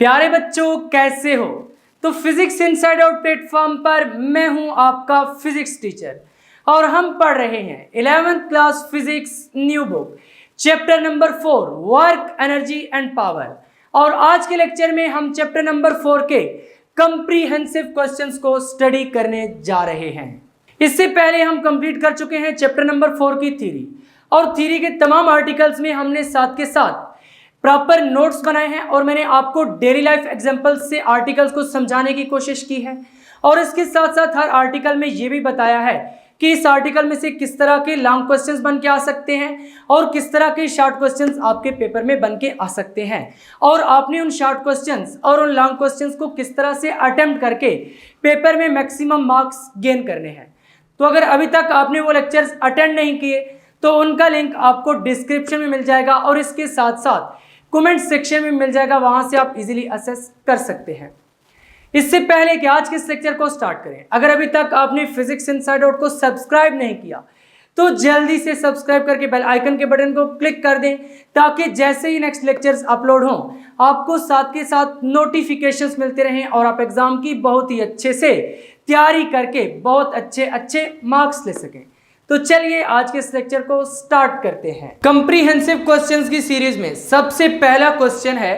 प्यारे बच्चों कैसे हो। तो फिजिक्स इनसाइड आउट प्लेटफॉर्म पर मैं हूं आपका फिजिक्स टीचर और हम पढ़ रहे हैं 11th class physics new book chapter number 4 work energy and power. और आज के लेक्चर में हम चैप्टर नंबर 4 के कंप्रीहेंसिव क्वेश्चंस को स्टडी करने जा रहे हैं। इससे पहले हम कंप्लीट कर चुके हैं चैप्टर नंबर 4 की थ्योरी, और थ्योरी के तमाम आर्टिकल्स में हमने साथ के साथ प्रॉपर नोट्स बनाए हैं और मैंने आपको डेली लाइफ एग्जांपल से आर्टिकल्स को समझाने की कोशिश की है। और इसके साथ साथ हर आर्टिकल में ये भी बताया है कि इस आर्टिकल में से किस तरह के लॉन्ग क्वेश्चंस बन के आ सकते हैं और किस तरह के शॉर्ट क्वेश्चंस आपके पेपर में बन के आ सकते हैं, और आपने उन शॉर्ट क्वेश्चंस और उन लॉन्ग क्वेश्चंस को किस तरह से अटेम्प्ट करके पेपर में मैक्सिमम मार्क्स गेन करने हैं। तो अगर अभी तक आपने वो लेक्चर्स अटेंड नहीं किए तो उनका लिंक आपको डिस्क्रिप्शन में मिल जाएगा और इसके साथ साथ कमेंट सेक्शन में मिल जाएगा, वहां से आप इजीली असेस कर सकते हैं। इससे पहले कि आज के इस लेक्चर को स्टार्ट करें, अगर अभी तक आपने फिजिक्स इनसाइड आउट को सब्सक्राइब नहीं किया तो जल्दी से सब्सक्राइब करके बेल आइकन के बटन को क्लिक कर दें, ताकि जैसे ही नेक्स्ट लेक्चर्स अपलोड हों आपको साथ के साथ नोटिफिकेशंस मिलते रहें और आप एग्जाम की बहुत ही अच्छे से तैयारी करके बहुत अच्छे मार्क्स ले सकें। तो चलिए आज के इस लेक्चर को स्टार्ट करते हैं। कंप्रीहेंसिव क्वेश्चंस की सीरीज में सबसे पहला क्वेश्चन है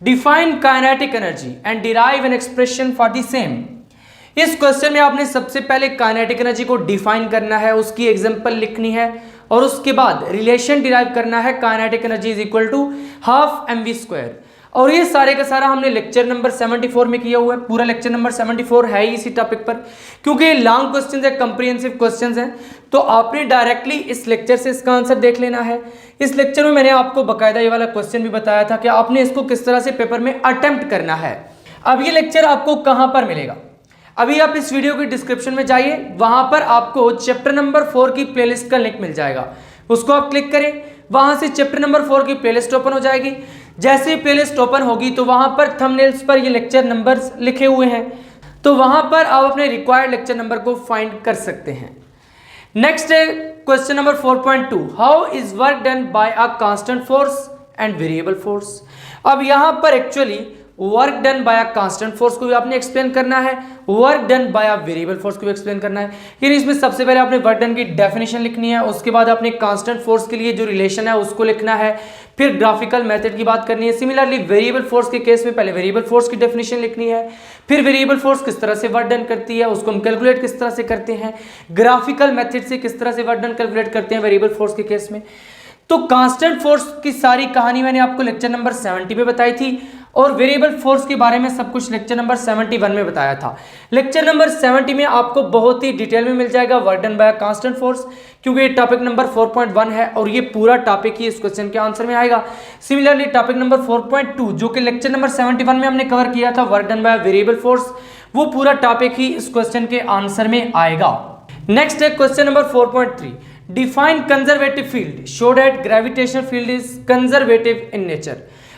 define kinetic energy and derive N expression for the same. इस क्वेश्चन में आपने सबसे पहले काइनेटिक एनर्जी को डिफाइन करना है, उसकी एग्जांपल लिखनी है और उसके बाद रिलेशन डिराइव करना है kinetic energy is equal to half mv²। और ये सारे का सारा हमने लेक्चर नंबर 74 में किया हुआ है। पूरा लेक्चर नंबर 74 है ही इसी टॉपिक पर, क्योंकि ये लॉन्ग क्वेश्चंस है, कंप्रीहेंसिव क्वेश्चंस हैं, तो आपने डायरेक्टली इस लेक्चर से इसका आंसर देख लेना है। इस लेक्चर में मैंने आपको बकायदा ये वाला क्वेश्चन भी बताया था कि आपने इसको किस तरह से पेपर में अटेम्प्ट करना है। अब ये लेक्चर आपको कहाँ पर मिलेगा? अभी आप इस वीडियो की डिस्क्रिप्शन में जाइए, वहां पर आपको चैप्टर नंबर 4 की प्लेलिस्ट का लिंक मिल जाएगा, उसको आप क्लिक करें, वहां से चैप्टर नंबर 4 की प्लेलिस्ट ओपन हो जाएगी। जैसे ही प्लेलिस्ट ओपन होगी तो वहां पर थंबनेल्स पर ये लेक्चर नंबर्स लिखे हुए हैं, तो वहां पर आप अपने रिक्वायर्ड लेक्चर नंबर को फाइंड कर सकते हैं। नेक्स्ट है question number 4.2 how is work done bye a constant force and variable force. अब यहां पर actually work done bye a constant force को भी आपने एक्सप्लेन करना है, work done bye a variable force को भी एक्सप्लेन करना है। यानी इसमें सबसे पहले आपने वर्क डन की डेफिनेशन लिखनी है, उसके बाद आपने कांस्टेंट फोर्स के लिए जो रिलेशन है उसको लिखना है, फिर ग्राफिकल मेथड की बात करनी है। सिमिलरली वेरिएबल फोर्स के केस में पहले वेरिएबल फोर्स की डेफिनेशन लिखनी है, फिर वेरिएबल फोर्स किस तरह से वर्क डन करती है उसको हम कैलकुलेट किस तरह से करते हैं, ग्राफिकल मेथड से किस तरह से वर्क डन कैलकुलेट करते हैं वेरिएबल फोर्स के केस में। तो कांस्टेंट फोर्स की सारी कहानी मैंने आपको लेक्चर नंबर 70 में बताई थी और वेरिएबल फोर्स के बारे में सब कुछ लेक्चर नंबर 71 में बताया था। लेक्चर नंबर 70 में आपको बहुत ही डिटेल में मिल जाएगा work done bye constant force, क्योंकि ये टॉपिक नंबर 4.1 है और ये पूरा टॉपिक ही इस क्वेश्चन के आंसर में आएगा। सिमिलरली टॉपिक नंबर 4.2 जो कि लेक्चर नंबर 71 में हमने कवर किया था work done by variable force, वो पूरा टॉपिक ही इस क्वेश्चन के आंसर में आएगा। नेक्स्ट है question number 4.3 define conservative field show that gravitational field is conservative in nature.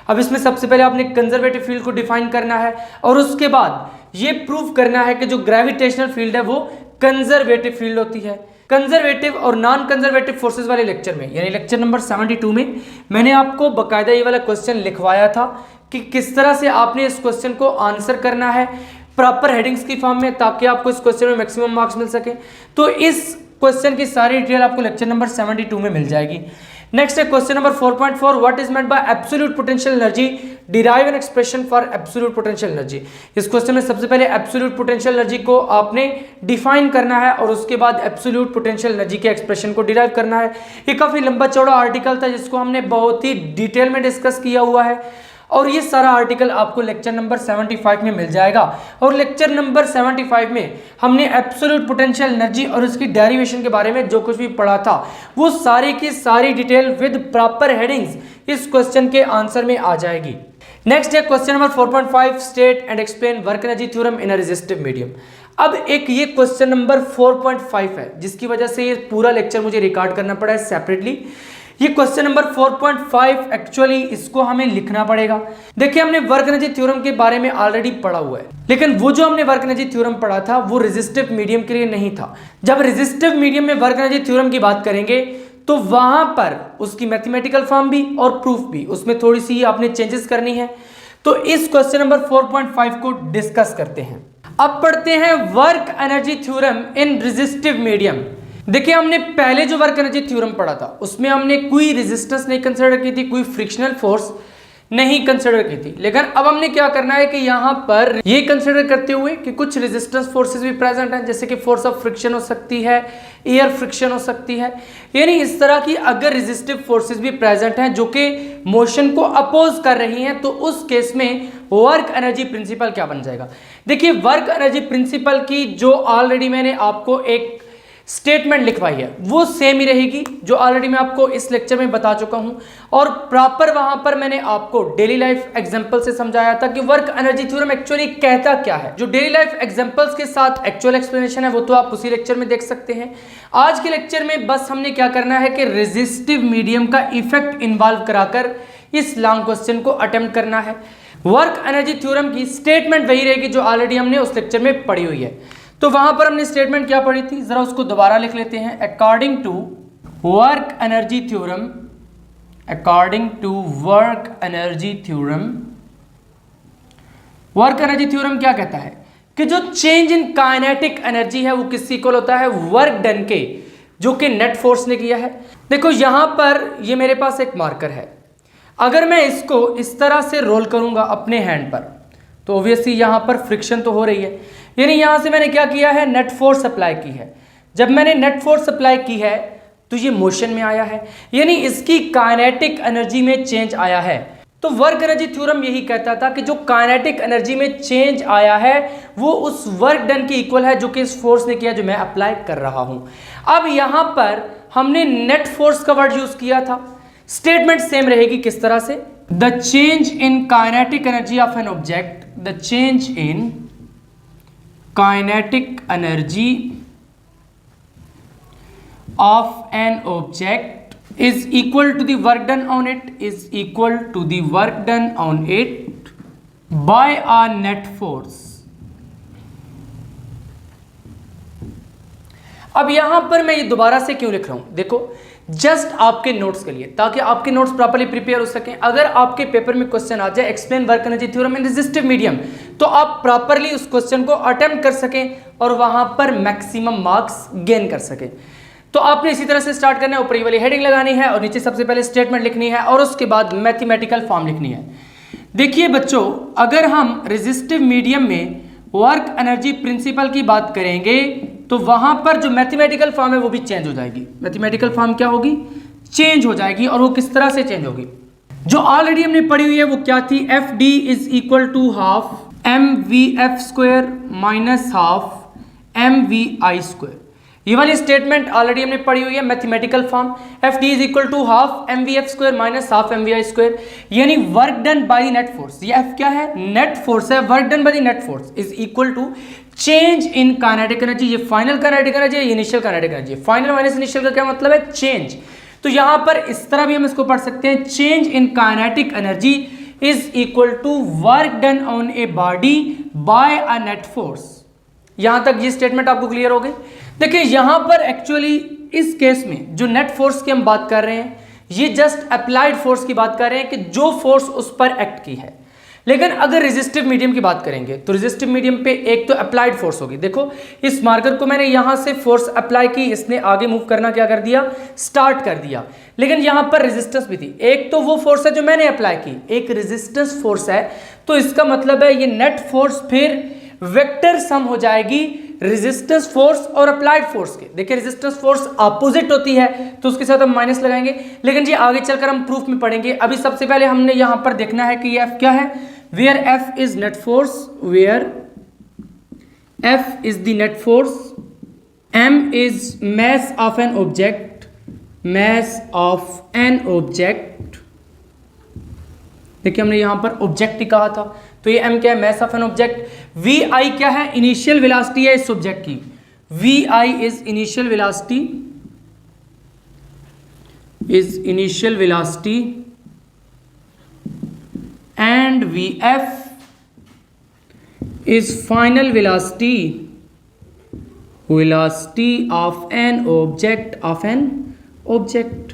अब इसमें सबसे पहले आपने कंजर्वेटिव फील्ड को डिफाइन करना है और उसके बाद ये प्रूव करना है कि जो ग्रेविटेशनल फील्ड है वो कंजर्वेटिव फील्ड होती है। कंजर्वेटिव और नॉन कंजर्वेटिव फोर्सेस वाले लेक्चर में यानी लेक्चर नंबर 72 में मैंने आपको बकायदा ये वाला क्वेश्चन लिखवाया था कि किस तरह से आपने इस क्वेश्चन को आंसर करना है प्रॉपर हेडिंग्स की फॉर्म में, ताकि आपको इस क्वेश्चन में मैक्सिमम मार्क्स मिल सके। तो इस क्वेश्चन की सारी डिटेल आपको लेक्चर नंबर 72 में मिल जाएगी। नेक्स्ट है question number 4.4 what is meant by absolute potential energy derive N expression for absolute potential energy. इस क्वेश्चन में सबसे पहले एब्सोल्यूट पोटेंशियल एनर्जी को आपने डिफाइन करना है और उसके बाद एब्सोल्यूट पोटेंशियल एनर्जी के एक्सप्रेशन को डिराइव करना है। ये काफी लंबा चौड़ा आर्टिकल था जिसको हमने बहुत ही डिटेल में डिस्कस किया हुआ है और ये सारा आर्टिकल आपको लेक्चर नंबर 75 में मिल जाएगा। और लेक्चर नंबर 75 में हमने एब्सोल्यूट पोटेंशियल एनर्जी और उसकी डेरिवेशन के बारे में जो कुछ भी पढ़ा था वो सारी की सारी डिटेल विद प्रॉपर हेडिंग्स इस क्वेश्चन के आंसर में आ जाएगी। नेक्स्ट है question number 4.5 state and explain work energy theorem in a resistive medium. अब एक ये क्वेश्चन नंबर 4.5 है जिसकी वजह से ये पूरा लेक्चर मुझे रिकॉर्ड करना पड़ा है सेपरेटली। ये क्वेश्चन नंबर 4.5 एक्चुअली इसको हमें लिखना पड़ेगा। देखिए हमने वर्क एनर्जी थ्योरम के बारे में ऑलरेडी पढ़ा हुआ है, लेकिन वो जो हमने वर्क एनर्जी थ्योरम पढ़ा था वो रेजिस्टिव मीडियम के लिए नहीं था। जब रेजिस्टिव मीडियम में वर्क एनर्जी थ्योरम की बात करेंगे तो वहां पर उसकी मैथमेटिकल फॉर्म भी और प्रूफ भी उसमें थोड़ी सी आपने चेंजेस करनी है। तो इस क्वेश्चन नंबर 4.5 को डिस्कस करते हैं। अब पढ़ते हैं वर्क एनर्जी थ्योरम इन रेजिस्टिव मीडियम। देखिए हमने पहले जो वर्क एनर्जी थ्योरम पढ़ा था उसमें हमने कोई रेजिस्टेंस नहीं कंसीडर की थी, कोई फ्रिक्शनल फोर्स नहीं कंसीडर की थी, लेकिन अब हमने क्या करना है कि यहाँ पर ये कंसीडर करते हुए कि कुछ रेजिस्टेंस फोर्सेस भी प्रेजेंट हैं, जैसे कि फोर्स ऑफ फ्रिक्शन हो सकती है, एयर फ्रिक्शन हो सकती है, यानी इस तरह की अगर रेजिस्टिव फोर्सेस भी प्रेजेंट हैं जो कि मोशन को अपोज कर रही हैं, तो उस केस में वर्क एनर्जी प्रिंसिपल क्या बन जाएगा। देखिए वर्क एनर्जी प्रिंसिपल की जो ऑलरेडी मैंने आपको एक स्टेटमेंट लिखवाई है वो सेम ही रहेगी जो ऑलरेडी मैं आपको इस लेक्चर में बता चुका हूं, और प्रॉपर वहां पर मैंने आपको डेली लाइफ एग्जांपल से समझाया था कि वर्क एनर्जी थ्योरम एक्चुअली कहता क्या है। जो डेली लाइफ एग्जांपल्स के साथ एक्चुअल एक्सप्लेनेशन है वो तो आप उसी लेक्चर में देख सकते हैं। आज के लेक्चर में बस हमने क्या करना है कि रेजिस्टिव मीडियम का इफेक्ट इन्वॉल्व कराकर इस लॉन्ग क्वेश्चन को अटेम्प्ट करना है। वर्क एनर्जी थ्योरम की स्टेटमेंट वही रहेगी जो ऑलरेडी हमने उस लेक्चर में पढ़ी हुई है। तो वहां पर हमने स्टेटमेंट क्या पढ़ी थी, जरा उसको दोबारा लिख लेते हैं। According to work energy theorem, according to work energy theorem, work energy theorem क्या कहता है कि जो चेंज इन काइनेटिक एनर्जी है वो किससे इक्वल होता है, वर्क डन के, जो कि नेट फोर्स ने किया है। देखो यहां पर ये मेरे पास एक मार्कर है, अगर मैं इसको इस तरह से रोल करूंगा अपने हैंड पर तो ऑब्वियसली यहां पर फ्रिक्शन तो हो रही है, यानी यहां से मैंने क्या किया है, नेट फोर्स अप्लाई की है। जब मैंने नेट फोर्स अप्लाई की है तो ये मोशन में आया है, यानी इसकी काइनेटिक एनर्जी में चेंज आया है। तो वर्क एनर्जी थ्योरम यही कहता था कि जो काइनेटिक एनर्जी में चेंज आया है वो उस वर्क डन के इक्वल है जो कि इस फोर्स ने किया जो मैं अप्लाई कर रहा हूं। अब यहां पर हमने नेट फोर्स का वर्ड यूज किया था, स्टेटमेंट सेम रहेगी किस तरह से, the change in kinetic energy of an object, the change in kinetic energy of an object is equal to the work done on it, is equal to the work done on it by a net force। अब यहां पर मैं ये दोबारा से क्यों लिख रहा हूं, देखो जस्ट आपके नोट्स के लिए, ताकि आपके नोट्स प्रॉपर्ली प्रिपेयर हो सकें। अगर आपके पेपर में क्वेश्चन आ जाए एक्सप्लेन वर्क एनर्जी थ्योरम इन रेजिस्टिव मीडियम, तो आप प्रॉपर्ली उस क्वेश्चन को अटेम्प्ट कर सकें और वहां पर मैक्सिमम मार्क्स गेन कर सकें। तो आपने इसी तरह से स्टार्ट करना है, ऊपर ये वाली हेडिंग लगानी है और नीचे सबसे पहले स्टेटमेंट लिखनी है और उसके बाद मैथमेटिकल फॉर्म लिखनी है। देखिए बच्चों, अगर हम रेजिस्टिव मीडियम में वर्क एनर्जी प्रिंसिपल की बात करेंगे तो वहां पर जो मैथमेटिकल फॉर्म है वो भी चेंज हो जाएगी। मैथमेटिकल फॉर्म क्या होगी, चेंज हो जाएगी। और वो किस तरह से चेंज होगी, जो ऑलरेडी हमने पढ़ी हुई है वो क्या थी, F D is equal to half M V F square minus half M V I square. ये वाली स्टेटमेंट ऑलरेडी हमने पढ़ी हुई है, mathematical form F D is equal to half M V F square minus half M V I square, यानी work done by net force. ये F क्या है, नेट फोर्स है, work done by net force is equal to change in kinetic energy. ये final kinetic energy है, initial kinetic energy. Final minus initial का क्या मतलब है, चेंज। तो यहां पर इस तरह भी हम इसको पढ़ सकते हैं, change in kinetic energy is equal to work done on a body by a net force. यहां तक ये स्टेटमेंट आपको क्लियर हो गई। देखिए यहां पर एक्चुअली इस केस में जो नेट फोर्स की हम बात कर रहे हैं, ये जस्ट अप्लाइड फोर्स की बात कर रहे हैं कि जो फोर्स उस पर एक्ट की है। लेकिन अगर रेजिस्टिव मीडियम की बात करेंगे तो रेजिस्टिव मीडियम पे एक तो अप्लाइड फोर्स होगी। देखो इस मार्कर को मैंने यहां से फोर्स अप्लाई की, इसने आगे मूव करना क्या कर दिया, स्टार्ट कर दिया। लेकिन यहां पर रेजिस्टेंस भी थी, एक तो वो फोर्स है जो मैंने अप्लाई की, एक रेजिस्टेंस फोर्स है। तो इसका मतलब है ये नेट फोर्स फिर वेक्टर सम हो जाएगी रेजिस्टेंस फोर्स और अप्लाइड फोर्स के। देखिए रेजिस्टेंस फोर्स अपोजिट होती है तो उसके साथ हम माइनस लगाएंगे, लेकिन ये आगे चलकर हम प्रूफ में पढ़ेंगे। अभी सबसे पहले हमने यहां पर देखना है कि ये एफ क्या है, where F is net force, where F is the net force, M is mass of an object, mass of an object. देखिए हमने यहां पर ऑब्जेक्ट ही कहा था, तो ये m क्या है, mass of an object. V I क्या है, इनिशियल वेलोसिटी है इस ऑब्जेक्ट की, V I is initial velocity, is initial velocity, and V F is final velocity, velocity of an object, of an object.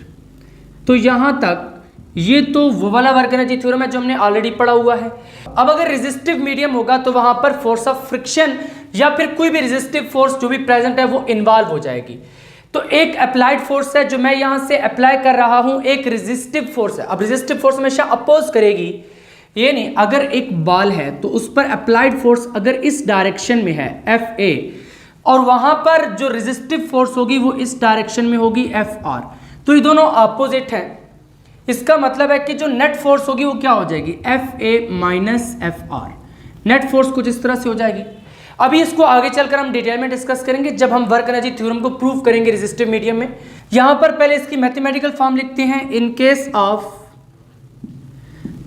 तो यहां तक ये तो वो वाला वर्क एनर्जी थ्योरम है जो हमने ऑलरेडी पढ़ा हुआ है। अब अगर रेजिस्टिव मीडियम होगा तो वहां पर फोर्स ऑफ फ्रिक्शन या फिर कोई भी रेजिस्टिव फोर्स जो भी प्रेजेंट है वो इन्वॉल्व हो जाएगी। तो एक अप्लाइड फोर्स है जो मैं यहां से अप्लाई कर रहा हूं, एक रेजिस्टिव फोर्स है। अब रेजिस्टिव फोर्स हमेशा अपोज करेगी, ये नहीं, अगर एक बॉल है तो उस पर अप्लाइड फोर्स अगर इस डायरेक्शन में है Fa और वहां पर जो रेजिस्टिव फोर्स होगी वो इस डायरेक्शन में होगी Fr, तो ये दोनों अपोजिट हैं। इसका मतलब है कि जो नेट फोर्स होगी वो क्या हो जाएगी, Fa minus Fr। Net force कुछ इस तरह से हो जाएगी। अभी इसको आगे चलकर हम डिटेल में डिस्कस करेंगे जब हम वर्क एनर्जी थ्योरम को प्रूव करेंगे रेजिस्टिव मीडियम में। यहां पर पहले इसकी मैथमेटिकल फॉर्म लिखते हैं। In case of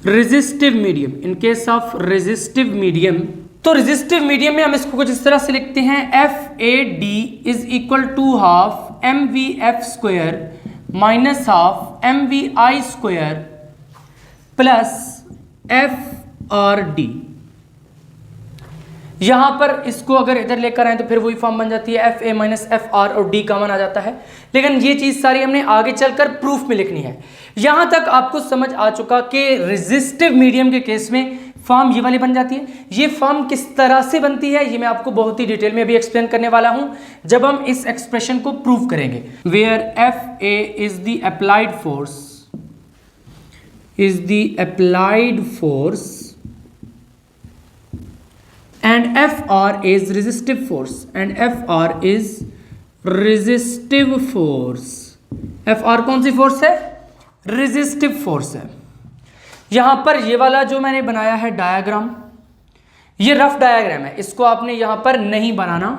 resistive medium, in case of resistive medium, तो रेजिस्टिव मीडियम में हम इसको कुछ इस तरह से लिखते हैं, FAD is equal to half mvf square minus half mvi square plus FRD। यहां पर इसको अगर इधर लेकर आए तो फिर वही फॉर्म बन जाती है, FA माइनस FR और D कॉमन आ जाता है। लेकिन ये चीज सारी हमने आगे चलकर प्रूफ में लिखनी है। यहां तक आपको समझ आ चुका कि रेजिस्टिव मीडियम के केस में फॉर्म ये वाली बन जाती है। ये फॉर्म किस तरह से बनती है ये मैं आपको बहुत ही डिटेल में अभी एक्सप्लेन करने वाला हूं जब हम इस एक्सप्रेशन को प्रूव करेंगे। Where FA is the applied force, is the applied force and Fr is resistive force, and Fr is resistive force। Fr कौन सी फोर्स है, रेजिस्टिव फोर्स है। यहां पर ये वाला जो मैंने बनाया है डायग्राम, ये रफ डायग्राम है, इसको आपने यहां पर नहीं बनाना,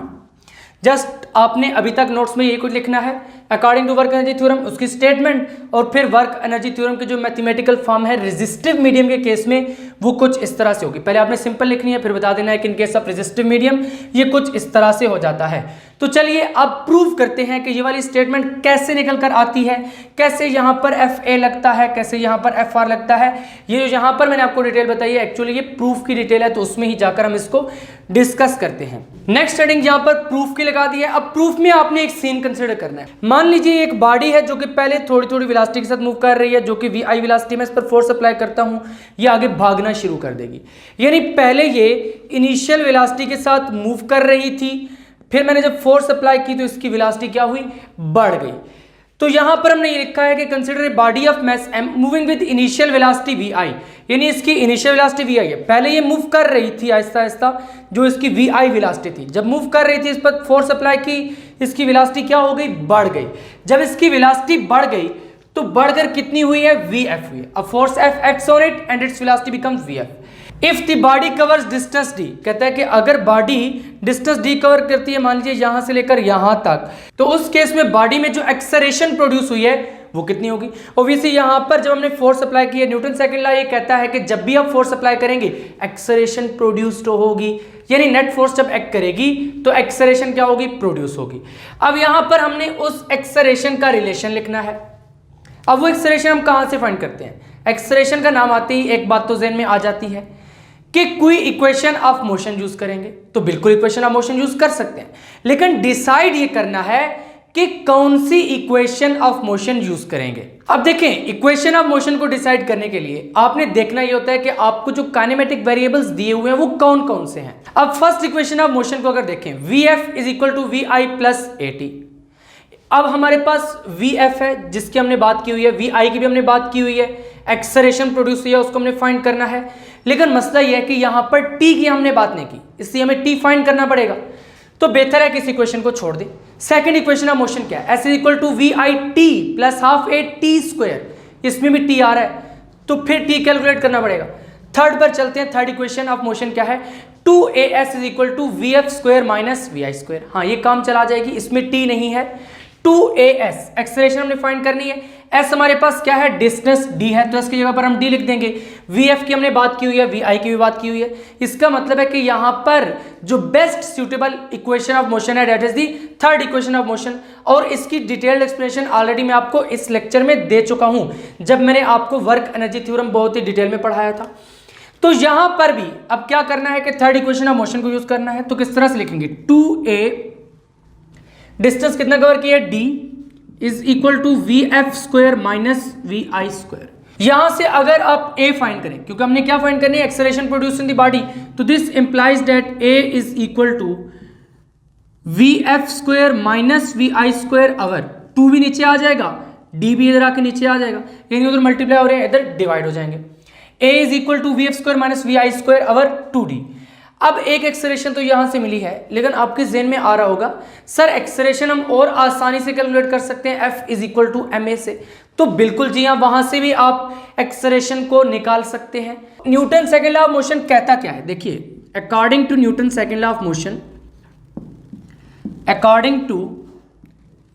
जस्ट आपने अभी तक नोट्स में ये कुछ लिखना है according to work energy theorem, उसकी स्टेटमेंट और फिर वर्क एनर्जी थ्योरम के जो मैथमेटिकल फॉर्म है रेजिस्टिव मीडियम के केस में वो कुछ इस तरह से होगी। पहले आपने सिंपल लिखनी है, फिर बता देना है कि in case of resistive medium ये कुछ इस तरह से हो जाता है। तो चलिए अब प्रूव करते हैं कि ये वाली स्टेटमेंट कैसे निकल कर आती है, कैसे यहाँ पर FA लगता है, कैसे यहाँ पर FR लगता है। ये जो यहाँ पर मैंने आपको डिटेल बताई है एक्चुअली ये प्रूफ की डिटेल है, तो उसमें ही जाकर हम इसको डिस्कस करते हैं। नेक्स्ट हेडिंग यहाँ पर प्रूफ की लगा दी है। अब प्रूफ में आपने एक सीन कंसिडर करना है। मान लीजिए एक बॉडी है जो कि पहले थोड़ी थोड़ी वेलोसिटी के साथ मूव कर रही है, जो कि VI वेलोसिटी में इस पर फोर्स अप्लाई करता हूं, ये आगे भागना शुरू कर देगी। यानी पहले ये इनिशियल वेलोसिटी के साथ मूव कर रही थी, फिर मैंने जब फोर्स अप्लाई की तो इसकी वेलोसिटी क्या हुई, बढ़ गई। तो यहां पर हमने ये लिखा है कि consider a body of mass m moving with initial velocity vi, यानी इसकी इनिशियल वेलोसिटी vi है। पहले ये मूव कर रही थी आहिस्ता आहिस्ता, जो इसकी vi वेलोसिटी थी, जब मूव कर रही थी इस पर फोर्स अप्लाई की, इसकी वेलोसिटी क्या हो गई, बढ़ गई। जब इसकी वेलोसिटी बढ़ गई तो बढ़कर कितनी हुई है, vf हुई है। अब force F acts on it and its velocity becomes vf। If the body covers distance d, कहता है कि अगर बॉडी डिस्टेंस d कवर करती है, मान लीजिए यहां से लेकर यहां तक, तो उस केस में बॉडी में जो एक्सेलरेशन प्रोड्यूस हुई है वो कितनी होगी। ऑब्वियसली यहां पर जब हमने फोर्स अप्लाई किया, न्यूटन सेकंड लॉ ये कहता है कि जब भी आप फोर्स अप्लाई करेंगे एक्सेलरेशन प्रोड्यूस्ड होगी, यानी नेट फोर्स जब एक्ट करेगी तो एक्सेलरेशन क्या होगी, प्रोड्यूस होगी। अब यहां पर हमने उस एक्सेलरेशन का रिलेशन लिखना है। अब वो एक्सेलरेशन हम कहां से फाइंड करते हैं, एक्सेलरेशन का नाम आते ही एक बात तो ज़हन में आ जाती है कि कोई इक्वेशन ऑफ मोशन यूज करेंगे, तो बिल्कुल इक्वेशन ऑफ मोशन यूज कर सकते हैं, लेकिन डिसाइड ये करना है कि कौन सी इक्वेशन ऑफ मोशन यूज करेंगे। अब देखें, इक्वेशन ऑफ मोशन को डिसाइड करने के लिए आपने देखना ये होता है कि आपको जो काइनेमेटिक वेरिएबल्स दिए हुए हैं वो कौन कौन से हैं। अब फर्स्ट इक्वेशन ऑफ मोशन को अगर देखें, Vf is equal to Vi plus AT। अब हमारे पास Vf है जिसकी हमने बात की हुई है, Vi की भी हमने बात की हुई है, एक्सेलरेशन प्रोड्यूस हुई है उसको हमने फाइंड करना है। लेकिन मसला यह है कि यहां पर T की हमने बात नहीं की, इसलिए हमें T फाइंड करना पड़ेगा। तो बेहतर है कि इस इक्वेशन को छोड़ दें। सेकंड इक्वेशन ऑफ मोशन क्या है, S is equal to VIT plus half AT square, इसमें भी T आ रहा है तो फिर T कैलकुलेट करना पड़ेगा। थर्ड पर चलते हैं, थर्ड इक्वेशन ऑफ मोशन क्या है, 2AS is equal to VF square minus VI square. हाँ ये काम चला जाएगी, इसमें T नहीं है। 2AS एक्सेलरेशन हमने फाइंड करनी है, S हमारे पास क्या है, डिस्टेंस D है, तो इसकी जगह पर हम D लिख देंगे। VF की हमने बात की हुई है, VI की भी बात की हुई है। इसका मतलब है कि यहाँ पर जो best suitable equation of motion है that is the third equation of motion, और इसकी डिटेल्ड एक्सप्लेनेशन ऑलरेडी मैं आपको इस लेक्चर में दे चुका हूँ जब मैंने आपको वर्क एनर्जी थ्योरम बहुत ही डिटेल में पढ़ाया था। तो यहाँ पर भी अब क्या करना है कि थर्ड इक्वेशन ऑफ मोशन को यूज करना है। तो किस तरह से लिखेंगे, 2A डिस्टेंस कितना कवर किया, D is equal to VF square minus VI square. यहां से अगर आप ए फाइंड करें, क्योंकि हमने क्या फाइंड करनी है, acceleration produce in the body, तो this implies that A is equal to V F square minus V I square over, 2 भी नीचे आ जाएगा, डी भी इधर आके नीचे आ जाएगा, यानी उधर मल्टीप्लाई हो रहे हैं, इधर डिवाइड हो जाएंगे। A is equal to V F square minus V I square over 2d। अब एक एक्सेलरेशन तो यहां से मिली है, लेकिन आपके ज़हन में आ रहा होगा सर एक्सेलरेशन हम और आसानी से कैलकुलेट कर सकते हैं F is equal to M A से। तो बिल्कुल जी हाँ, वहां से भी आप एक्सेलरेशन को निकाल सकते हैं। Newton second law of motion कहता क्या है, देखिए according to Newton second law of motion, according to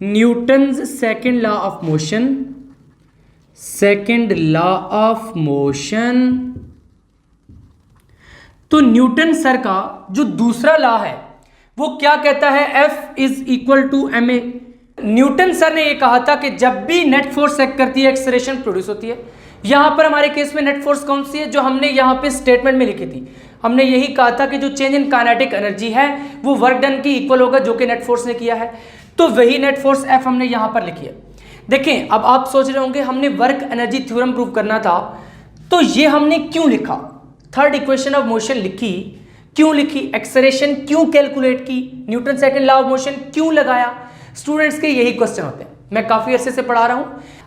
Newton's second law of motion, second law of motion, तो न्यूटन सर का जो दूसरा लॉ है वो क्या कहता है, F is equal to M A. Newton sir ने ये कहा था कि जब भी नेट फोर्स एक्ट करती है एक्सेलरेशन प्रोड्यूस होती है। यहां पर हमारे केस में नेट फोर्स कौन सी है, जो हमने यहां पे स्टेटमेंट में लिखी थी, हमने यही कहा था कि जो चेंज इन काइनेटिक एनर्जी है वो वर्क डन की इक्वल होगा जो कि नेट फोर्स ने किया है। तो वही नेट फोर्स F हमने यहां पर लिखी है। देखें अब आप सोच रहे होंगे हमने वर्क एनर्जी थ्योरम प्रूव करना था, तो ये हमने क्यों लिखा, थर्ड इक्वेशन ऑफ मोशन लिखी, क्यों लिखी, एक्सेलरेशन क्यों कैलकुलेट की, Newton second law of motion क्यों लगाया। स्टूडेंट्स के यही क्वेश्चन होते हैं, मैं काफी अरसे से पढ़ा रहा हूं।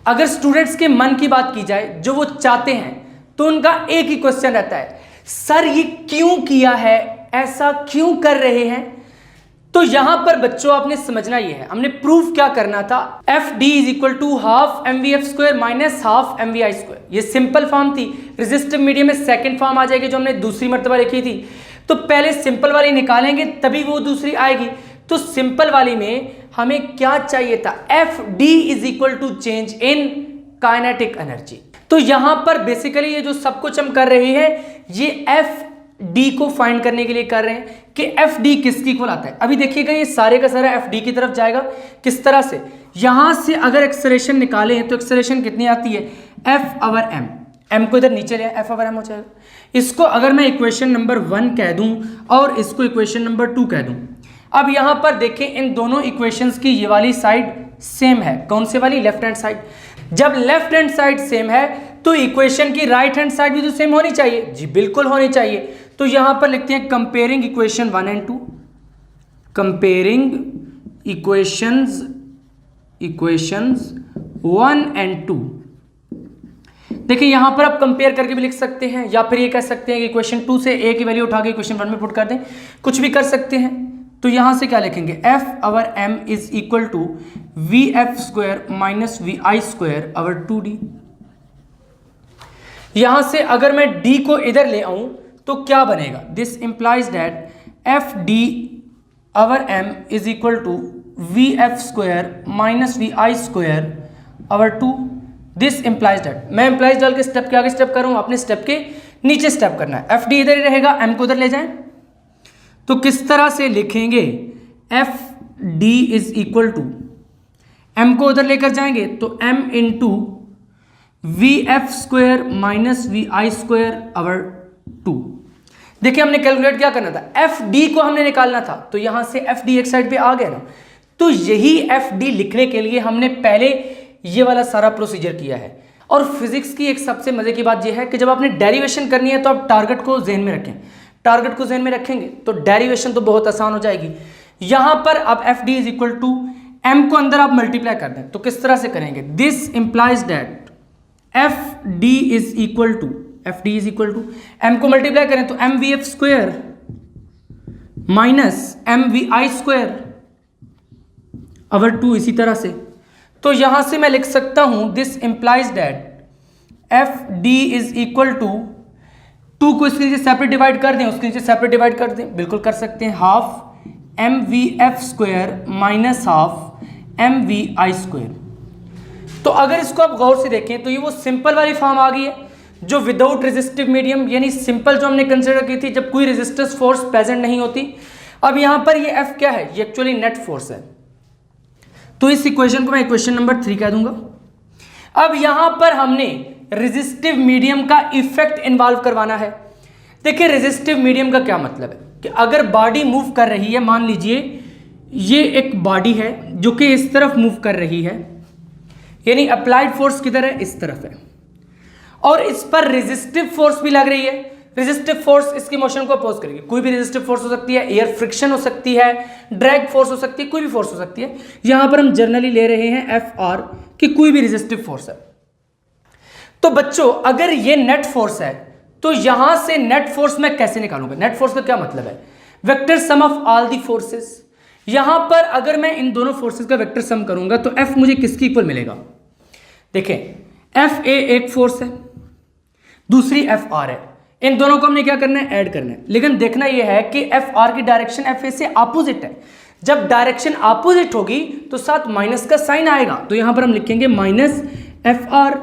अगर स्टूडेंट्स के मन की बात की जाए, जो वो चाहते हैं, तो उनका एक ही क्वेश्चन रहता है, सर ये क्यों किया है, ऐसा क्यों कर रहे हैं। तो यहां पर बच्चों आपने समझना ये है, हमने प्रूफ क्या करना था, F D is equal to half M V F square minus half M V I square. ये सिंपल फॉर्म थी, रेजिस्टिव मीडियम में सेकंड फॉर्म आ जाएगी जो हमने दूसरी मर्तबा लिखी थी। तो पहले सिंपल वाली निकालेंगे तभी वो दूसरी आएगी। तो सिंपल वाली में हमें क्या चाहिए था, F D is equal to change in kinetic energy. तो यहां पर बेसिकली ये जो सब कुछ हम कर रहे हैं ये एफ डी को फाइंड करने के लिए कर रहे हैं कि एफ डी किसकी इक्वल आता है। अभी देखिएगा ये सारे का सारा एफ डी की तरफ जाएगा। किस तरह से, यहां से अगर एक्सेलरेशन निकालें तो एक्सेलरेशन कितनी आती है, एफ अवर एम, एम को इधर नीचे लिया, एफ अवर एम हो जाएगा। इसको अगर मैं इक्वेशन नंबर 1 कह दूं और इसको इक्वेशन नंबर 2 कह दूं। अब यहां पर देखें इन दोनों इक्वेशंस की ये वाली साइड सेम है, कौन से वाली, लेफ्ट हैंड साइड। जब लेफ्ट हैंड साइड सेम है तो इक्वेशन की राइट हैंड साइड भी तो सेम होनी चाहिए, जी बिल्कुल होनी चाहिए। तो यहां पर लिखते हैं comparing equation 1 and 2, comparing equations 1 and 2। देखिए यहां पर आप कंपेयर करके भी लिख सकते हैं, या फिर ये कह सकते हैं कि इक्वेशन 2 से ए की वैल्यू उठा के इक्वेशन 1 में पुट कर दें, कुछ भी कर सकते हैं। तो यहां से क्या लिखेंगे, F over M is equal to V F square minus V I square over 2d। यहां से अगर मैं d को इधर ले आऊं तो क्या बनेगा, this implies that F D over M is equal to V F square minus V I square over 2। This implies that, मैं इंप्लाइज डाल के स्टेप के आगे स्टेप करूँ, अपने स्टेप के नीचे स्टेप करना है। एफ डी इधर ही रहेगा, एम को उधर ले जाएं तो किस तरह से लिखेंगे, F D is equal to, M को उधर लेकर जाएंगे तो M into V F square minus V I square over 2। देखिए हमने कैलकुलेट क्या करना था, एफ डी को हमने निकालना था, तो यहां से एफ डी एक साइड पे आ गया ना। तो यही एफ डी लिखने के लिए हमने पहले ये वाला सारा प्रोसीजर किया है। और फिजिक्स की एक सबसे मजे की बात यह है कि जब आपने डेरिवेशन करनी है तो आप टारगेट को ध्यान में रखें, टारगेट को ध्यान में रखेंगे तो डेरिवेशन तो बहुत आसान हो जाएगी। यहां पर अब F D is equal to M को अंदर आप मल्टीप्लाई कर दें तो किस तरह से करेंगे, this implies that F D is equal to, F D is equal to M को मल्टीप्लाई करें तो M V F square minus M V I square over 2। इसी तरह से तो यहां से मैं लिख सकता हूं, this implies that F D is equal to, 2 को इसके नीचे सेपरेट डिवाइड कर दें, उसके नीचे सेपरेट डिवाइड कर दें, बिल्कुल कर सकते हैं, half M V F square minus half M V I square. तो अगर इसको आप गौर से देखें तो ये वो सिंपल वाली फॉर्म आ गई है जो विदाउट रेजिस्टिव मीडियम, यानी सिंपल जो हमने कंसिडर की थी जब कोई रेजिस्टेंस फोर्स प्रेजेंट नहीं होती। अब यहां पर ये एफ क्या है, ये एक्चुअली नेट फोर्स है। तो इस इक्वेशन को मैं इक्वेशन नंबर 3 कह दूंगा। अब यहां पर हमने रेजिस्टिव मीडियम का इफेक्ट इन्वॉल्व करवाना है। देखिए रेजिस्टिव मीडियम का क्या मतलब है कि अगर बॉडी मूव कर रही है, मान लीजिए ये एक बॉडी है जो कि इस तरफ मूव कर रही है, यानी अप्लाइड फोर्स किधर है, इस तरफ है, और इस पर रेजिस्टिव फोर्स भी लग रही है। रेजिस्टिव फोर्स इसकी मोशन को अपोज करेगी। कोई भी रेजिस्टिव फोर्स हो सकती है, एयर फ्रिक्शन हो सकती है, ड्रैग फोर्स हो सकती है, कोई भी फोर्स हो सकती है। यहां पर हम जनरली ले रहे हैं एफ आर कि कोई भी रेजिस्टिव फोर्स है। तो बच्चों अगर ये नेट फोर्स है तो यहां से नेट फोर्स मैं कैसे निकालूंगा? नेट फोर्स का क्या मतलब है? Vector sum of all the forces. यहां पर अगर मैं इन दोनों फोर्सेस का वेक्टर सम करूंगा तो एफ मुझे किसके इक्वल मिलेगा? देखें, एफ ए एक फोर्स है, दूसरी एफ आर है। इन दोनों को हमने क्या करना है? ऐड करना है। लेकिन देखना यह है कि एफ आर की डायरेक्शन एफ ए से अपोजिट है। जब डायरेक्शन अपोजिट होगी तो साथ माइनस का साइन आएगा, तो यहां पर हम लिखेंगे माइनस एफ आर।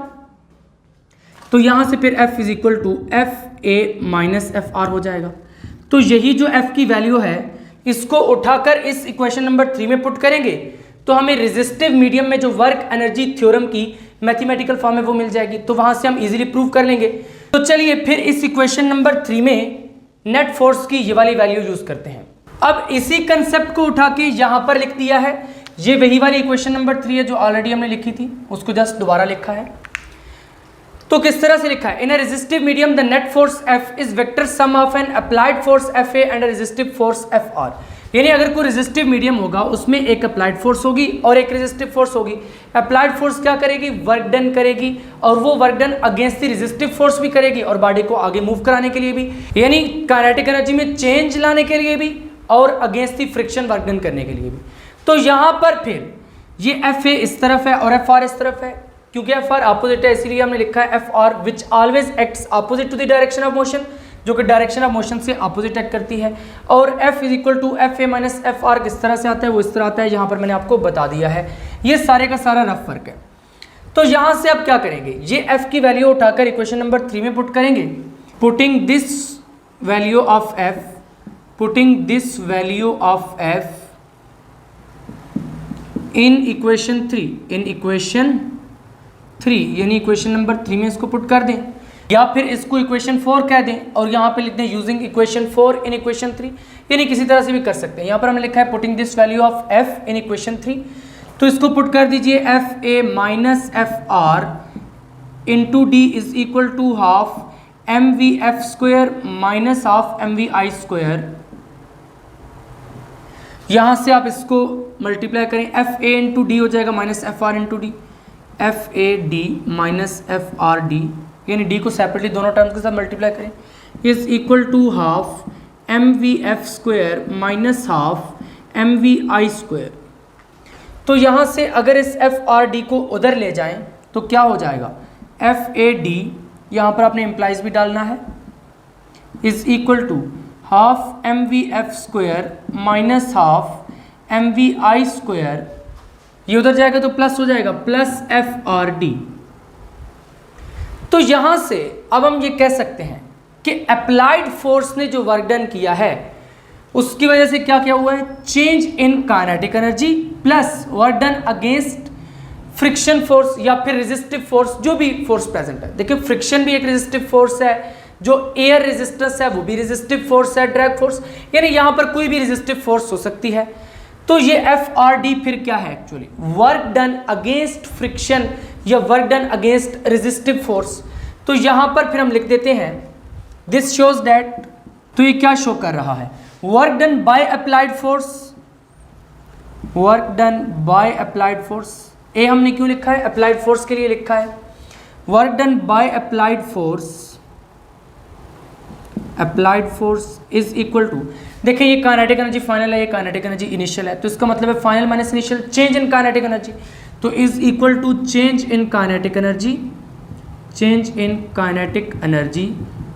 तो यहां से फिर f is equal to F A minus F R हो जाएगा। तो यही जो f की वैल्यू है इसको उठाकर इस इक्वेशन नंबर 3 में पुट करेंगे तो हमें रेजिस्टिव मीडियम में जो वर्क एनर्जी थ्योरम की मैथमेटिकल फॉर्म है वो मिल जाएगी। तो वहां से हम इजीली प्रूव कर लेंगे। तो चलिए फिर इस इक्वेशन नंबर 3 में नेट फोर्स की ये वाली वैल्यू यूज करते हैं। अब इसी कंसेप्ट को उठा के यहां पर लिख दिया है। ये वही वाली इक्वेशन नंबर 3 है जो ऑलरेडी हमने लिखी थी, उसको जस्ट दोबारा लिखा है। तो किस तरह से लिखा है? In a resistive medium the net force F is vector sum of an applied force FA and a resistive force FR। यानी अगर कोई रेजिस्टिव मीडियम होगा उसमें एक अप्लाइड फोर्स होगी और एक रेजिस्टिव फोर्स होगी। अप्लाइड फोर्स क्या करेगी? वर्क डन करेगी, और वो work done against the resistive force भी करेगी और बॉडी को आगे मूव कराने के लिए भी, यानी काइनेटिक एनर्जी में चेंज लाने के लिए भी और against the friction work done करने के लिए भी। तो यहाँ पर फिर ये FA इस तरफ है और FR इस तरफ है। क्योंकि एफ आर अपोजिट है इसीलिए हमने लिखा है F R which always acts opposite to the direction of motion, जो कि डायरेक्शन ऑफ मोशन से अपोजिट एक्ट करती है। और F is equal to F A minus F R किस तरह से आता है? वो इस तरह आता है। यहाँ पर मैंने आपको बता दिया है। ये सारे का सारा रफ फर्क है। तो यहाँ से अब क्या करेंगे? ये एफ की वैल्यू उठाकर इक्वेशन नंबर 3 में पुट करेंगे। Putting this value of F, putting this value of F in equation 3, in equation 3 यानी इक्वेशन नंबर 3 में इसको पुट कर दें, या फिर इसको इक्वेशन 4 कह दें और यहाँ पे लिख दें यूजिंग इक्वेशन 4 इन इक्वेशन 3, यानी किसी तरह से भी कर सकते हैं। यहाँ पर हमने लिखा है putting this value of f in equation 3। तो इसको पुट कर दीजिए, F A minus F R into D is equal to half M V F square minus half M V I square. यहाँ से आप इसको मल्टीप्लाई करें, एफ ए इंटू डी हो जाएगा minus F R into D, F A D minus F R D, यानी D को separately दोनों टर्म्स के साथ मल्टीप्लाई करें, is equal to half M V F square minus half M V I square. तो यहाँ से अगर इस एफ आर डी को उधर ले जाएं तो क्या हो जाएगा? एफ ए डी, यहाँ पर आपने इम्प्लाइज भी डालना है, is equal to half M V F square minus half M V I square. ये उधर जाएगा तो प्लस हो जाएगा, प्लस एफ आर डी। तो यहां से अब हम ये कह सकते हैं कि अप्लाइड फोर्स ने जो वर्क डन किया है उसकी वजह से क्या क्या हुआ है? Change in kinetic energy plus work done against friction force या फिर रेजिस्टिव फोर्स, जो भी फोर्स प्रेजेंट है। देखिए फ्रिक्शन भी एक रेजिस्टिव फोर्स है, जो एयर रेजिस्टेंस है वो भी रेजिस्टिव फोर्स है, ड्रैग फोर्स, यानी यहां पर कोई भी रेजिस्टिव फोर्स हो सकती है। तो ये एफ आर डी फिर क्या है? Actually work done against friction या work done against resistive force. तो यहां पर फिर हम लिख देते हैं दिस शोज दैट, तो ये क्या शो कर रहा है? Work done by applied force, work done by applied force. ए हमने क्यों लिखा है? अप्लाइड फोर्स के लिए लिखा है। Work done by applied force, applied force is equal to, देखिए ये काइनेटिक एनर्जी फाइनल है, ये काइनेटिक एनर्जी इनिशियल है, तो इसका मतलब है final minus initial, change in kinetic energy. तो is equal to change in kinetic energy, change in kinetic energy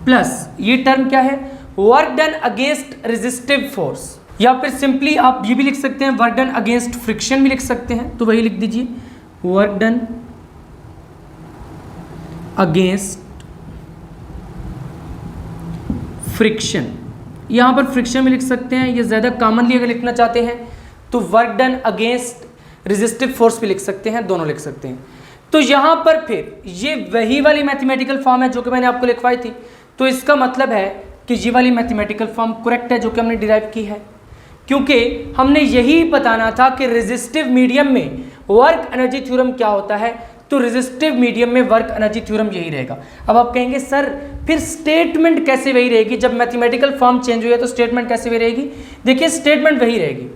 plus ये टर्म क्या है? Work done against resistive force, या फिर सिंपली आप ये भी लिख सकते हैं वर्क डन अगेंस्ट फ्रिक्शन भी लिख सकते हैं। तो वही लिख दीजिए, वर्क डन अगेंस्ट फ्रिक्शन। यहाँ पर फ्रिक्शन भी लिख सकते हैं, ये ज़्यादा कॉमनली अगर लिखना चाहते हैं तो work done against resistive force भी लिख सकते हैं, दोनों लिख सकते हैं। तो यहाँ पर फिर ये वही वाली मैथमेटिकल फॉर्म है जो कि मैंने आपको लिखवाई थी। तो इसका मतलब है कि ये वाली मैथमेटिकल फॉर्म करेक्ट है जो कि हमने डिराइव की है, क्योंकि हमने यही बताना था कि रेजिस्टिव मीडियम में वर्क एनर्जी थ्योरम क्या होता है। तो रेजिस्टिव मीडियम में वर्क एनर्जी थ्योरम यही रहेगा। अब आप कहेंगे सर फिर स्टेटमेंट कैसे वही रहेगी, जब मैथमेटिकल फॉर्म चेंज हुई है तो स्टेटमेंट कैसे वही रहेगी। देखिए स्टेटमेंट वही रहेगी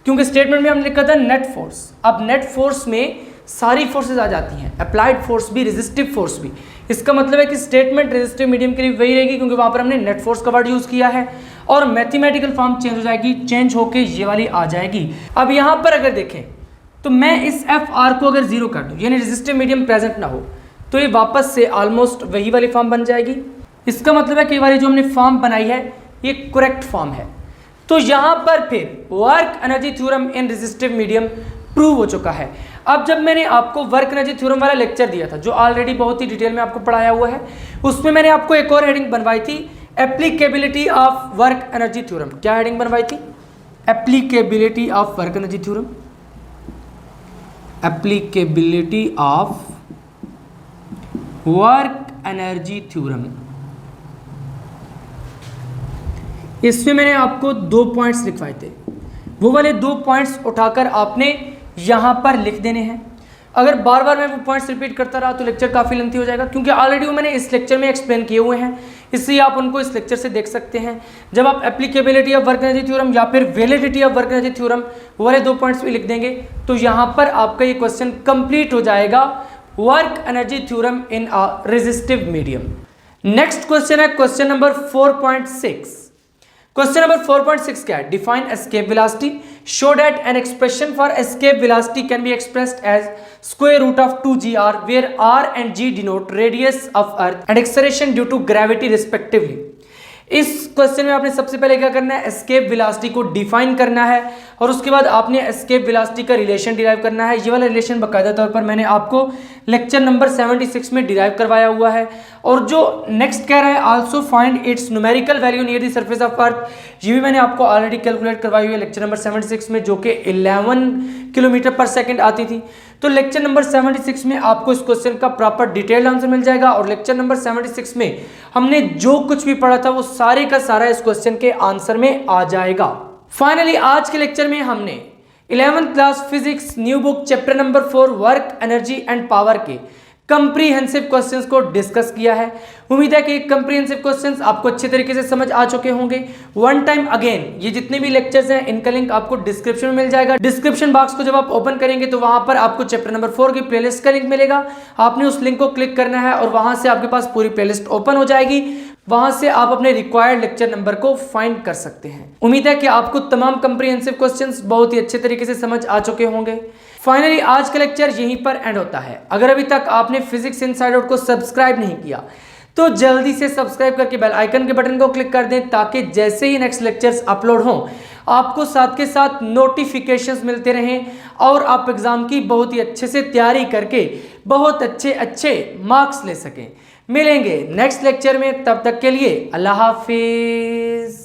क्योंकि स्टेटमेंट में हमने लिखा था नेट फोर्स। अब नेट फोर्स में सारी फोर्सेज आ जाती हैं, अप्लाइड फोर्स भी, रेजिस्टिव फोर्स भी। इसका मतलब है कि स्टेटमेंट रेजिस्टिव मीडियम के लिए वही रहेगी क्योंकि वहां पर हमने नेट फोर्स का वर्ड यूज किया है और मैथमेटिकल फॉर्म चेंज हो जाएगी, चेंज होके ये वाली आ जाएगी। अब यहाँ पर अगर देखें तो मैं इस एफ आर को अगर जीरो कर दूं यानी रेजिस्टिव मीडियम प्रेजेंट ना हो तो ये वापस से ऑलमोस्ट वही वाली फॉर्म बन जाएगी। इसका मतलब है कि ये वाली जो हमने फॉर्म बनाई है ये करेक्ट फॉर्म है। तो यहाँ पर फिर वर्क एनर्जी थ्योरम इन रेजिस्टिव मीडियम प्रूव हो चुका है। अब जब मैंने आपको वर्क एनर्जी थ्योरम वाला लेक्चर दिया था जो ऑलरेडी बहुत ही डिटेल में आपको पढ़ाया हुआ है, उसमें मैंने आपको एक और हेडिंग बनवाई थी, applicability of work energy theorem. क्या हेडिंग बनवाई थी? Applicability of work energy theorem. Applicability of work energy theorem. इसमें मैंने आपको 2 पॉइंट्स लिखवाए थे, वो वाले 2 पॉइंट्स उठाकर आपने यहाँ पर लिख देने हैं। अगर बार बार मैं वो पॉइंट्स रिपीट करता रहा तो लेक्चर काफ़ी लेंथी हो जाएगा क्योंकि ऑलरेडी वो मैंने इस लेक्चर में एक्सप्लेन किए हुए हैं, इसलिए आप उनको इस लेक्चर से देख सकते हैं। जब आप applicability of work energy theorem या फिर validity of work energy theorem वो वाले 2 पॉइंट्स भी लिख देंगे तो यहाँ पर आपका ये क्वेश्चन कंप्लीट हो जाएगा, work energy theorem in a resistive medium. Next question है क्वेश्चन नंबर 4.6। क्वेश्चन नंबर 4.6 क्या है? Define escape velocity, show that an expression for escape velocity can be expressed as square root of 2gr where r and g denote radius of earth and acceleration due to gravity respectively. इस question में आपने सबसे पहले क्या करना है? Escape velocity को define करना है और उसके बाद आपने एस्केप वेलोसिटी का रिलेशन डिराइव करना है। ये वाला रिलेशन बाकायदा तौर पर मैंने आपको लेक्चर नंबर 76 में डिराइव करवाया हुआ है। और जो नेक्स्ट कह रहा है also find its numerical value near the surface of earth, ये भी मैंने आपको ऑलरेडी कैलकुलेट करवाई हुई है लेक्चर नंबर 76 में, जो कि 11 किलोमीटर पर सेकेंड आती थी। तो लेक्चर नंबर 76 में आपको इस क्वेश्चन का प्रॉपर डिटेल्ड आंसर मिल जाएगा और लेक्चर नंबर 76 में हमने जो कुछ भी पढ़ा था वो सारे का सारा इस क्वेश्चन के आंसर में आ जाएगा। फाइनली आज के लेक्चर में हमने 11th class physics new book chapter number 4 work energy and power के कंप्रीहेंसिव क्वेश्चंस को डिस्कस किया है। उम्मीद है कि कंप्रीहेंसिव क्वेश्चंस आपको अच्छे तरीके से समझ आ चुके होंगे। वन टाइम अगेन ये जितने भी लेक्चर्स हैं इनका लिंक आपको डिस्क्रिप्शन में मिल जाएगा। डिस्क्रिप्शन बॉक्स को जब आप ओपन करेंगे तो वहां पर आपको चैप्टर नंबर 4 की प्लेलिस्ट का लिंक मिलेगा। आपने उस लिंक को क्लिक करना है और वहां से आपके पास पूरी प्लेलिस्ट ओपन हो जाएगी। वहां से आप अपने रिक्वायर्ड लेक्चर नंबर को फाइंड कर सकते हैं। उम्मीद है कि आपको तमाम कंप्रीहेंसिव क्वेश्चंस बहुत ही अच्छे तरीके से समझ आ चुके होंगे। फाइनली आज का लेक्चर यहीं पर एंड होता है। अगर अभी तक आपने फिजिक्स इनसाइड आउट को सब्सक्राइब नहीं किया तो जल्दी से सब्सक्राइब करके बेल आइकन के बटन को क्लिक कर दें ताकि जैसे ही नेक्स्ट लेक्चर्स अपलोड हों आपको साथ के साथ नोटिफिकेशंस मिलते रहें और आप एग्जाम की बहुत ही अच्छे से तैयारी करके बहुत अच्छे मार्क्स ले सकें। मिलेंगे नेक्स्ट लेक्चर में, तब तक के लिए अल्लाह हाफिज।